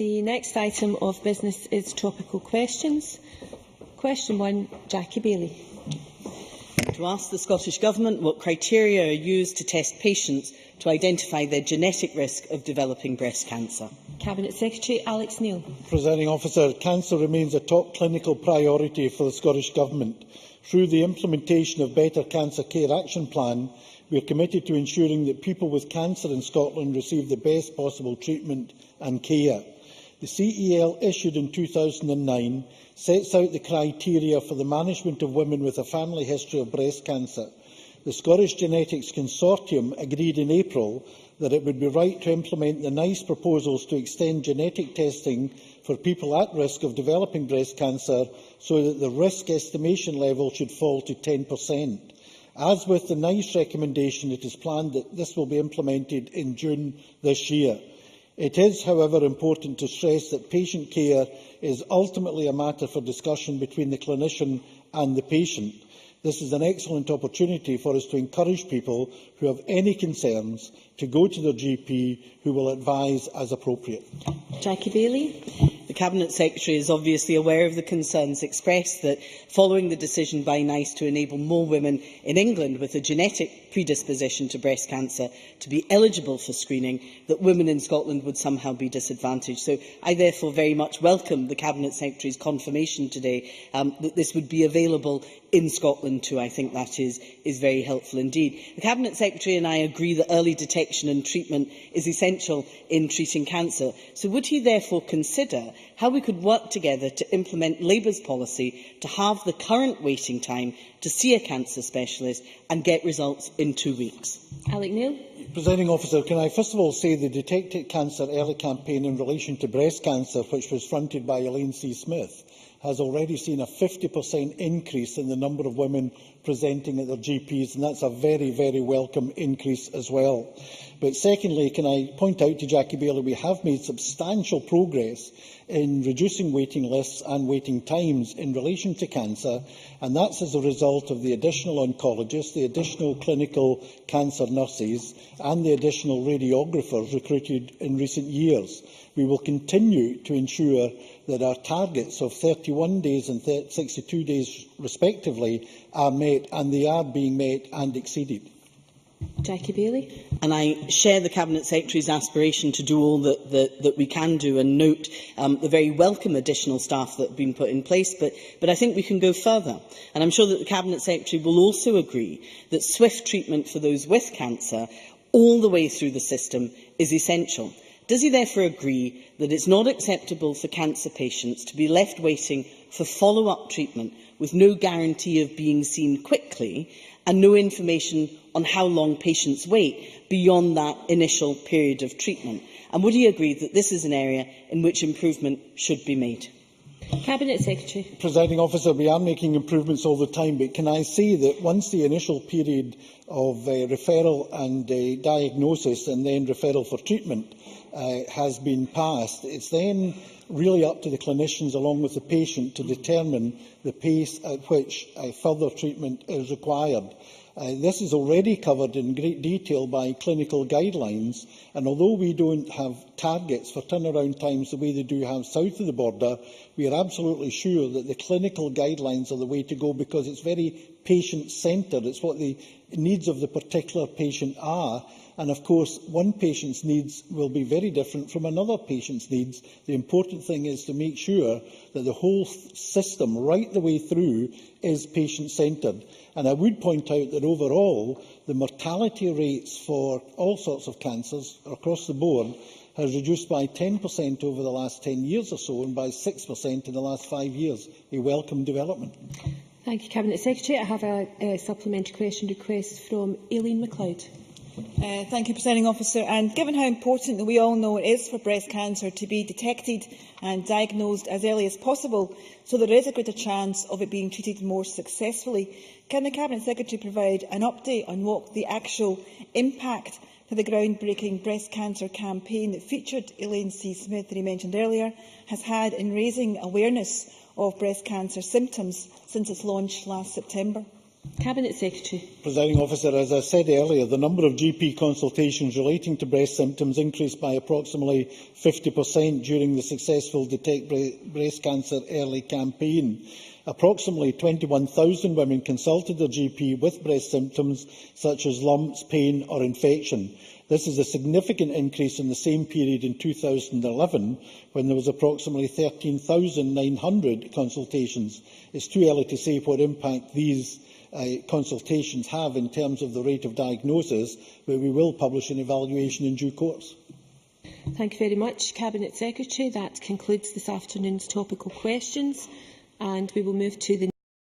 The next item of business is topical questions. Question 1, Jackie Baillie. To ask the Scottish Government what criteria are used to test patients to identify their genetic risk of developing breast cancer. Cabinet Secretary Alex Neil. Presiding Officer, cancer remains a top clinical priority for the Scottish Government. Through the implementation of Better Cancer Care Action Plan, we are committed to ensuring that people with cancer in Scotland receive the best possible treatment and care. The CEL, issued in 2009, sets out the criteria for the management of women with a family history of breast cancer. The Scottish Genetics Consortium agreed in April that it would be right to implement the NICE proposals to extend genetic testing for people at risk of developing breast cancer so that the risk estimation level should fall to 10%. As with the NICE recommendation, it is planned that this will be implemented in June this year. It is, however, important to stress that patient care is ultimately a matter for discussion between the clinician and the patient. This is an excellent opportunity for us to encourage people who have any concerns to go to their GP, who will advise as appropriate. Jackie Baillie. The Cabinet Secretary is obviously aware of the concerns expressed that, following the decision by NICE to enable more women in England with a genetic predisposition to breast cancer to be eligible for screening, that women in Scotland would somehow be disadvantaged. So I therefore very much welcome the Cabinet Secretary's confirmation today that this would be available in Scotland too. I think that is very helpful indeed. The Cabinet Secretary and I agree that early detection and treatment is essential in treating cancer. So would he therefore consider how we could work together to implement Labour's policy to halve the current waiting time to see a cancer specialist and get results in 2 weeks? Alex Neil. Presiding Officer, can I first of all say the Detect It Cancer Early campaign in relation to breast cancer, which was fronted by Elaine C. Smith, has already seen a 50% increase in the number of women presenting at their GPs, and that's a very, very welcome increase as well. But secondly, can I point out to Jackie Baillie, we have made substantial progress in reducing waiting lists and waiting times in relation to cancer, and that's as a result of the additional oncologists, the additional clinical cancer nurses and the additional radiographers recruited in recent years. We will continue to ensure that our targets of 31 days and 62 days respectively are met, and they are being met and exceeded. Jackie Baillie. And I share the Cabinet Secretary's aspiration to do all that we can do, and note the very welcome additional staff that have been put in place, but I think we can go further. And I'm sure that the Cabinet Secretary will also agree that swift treatment for those with cancer all the way through the system is essential. Does he therefore agree that it's not acceptable for cancer patients to be left waiting for follow-up treatment with no guarantee of being seen quickly and no information on how long patients wait beyond that initial period of treatment? And would he agree that this is an area in which improvement should be made? Cabinet Secretary. Presiding Officer, we are making improvements all the time, but can I say that once the initial period of referral and diagnosis and then referral for treatment has been passed, it's then really up to the clinicians along with the patient to determine the pace at which further treatment is required. This is already covered in great detail by clinical guidelines, and although we don't have targets for turnaround times the way they do have south of the border, we are absolutely sure that the clinical guidelines are the way to go, because it's very patient-centred. It's what the needs of the particular patient are. And of course, one patient's needs will be very different from another patient's needs. The important thing is to make sure that the whole system, right the way through, is patient-centred. And I would point out that overall, the mortality rates for all sorts of cancers across the board has reduced by 10% over the last 10 years or so, and by 6% in the last 5 years. A welcome development. Thank you, Cabinet Secretary. I have a supplementary question request from Aileen MacLeod. Thank you, Presiding Officer. And given how important that we all know it is for breast cancer to be detected and diagnosed as early as possible, so there is a greater chance of it being treated more successfully, can the Cabinet Secretary provide an update on what the actual impact for the groundbreaking breast cancer campaign that featured Elaine C. Smith, that he mentioned earlier, has had in raising awareness of breast cancer symptoms since its launch last September? Cabinet Secretary. Presiding Officer, as I said earlier, the number of GP consultations relating to breast symptoms increased by approximately 50% during the successful Detect Breast Cancer Early campaign. Approximately 21,000 women consulted their GP with breast symptoms such as lumps, pain or infection. This is a significant increase in the same period in 2011, when there was approximately 13,900 consultations. It's too early to say what impact these consultations have in terms of the rate of diagnosis, but we will publish an evaluation in due course. Thank you very much, Cabinet Secretary. That concludes this afternoon's topical questions, and we will move to the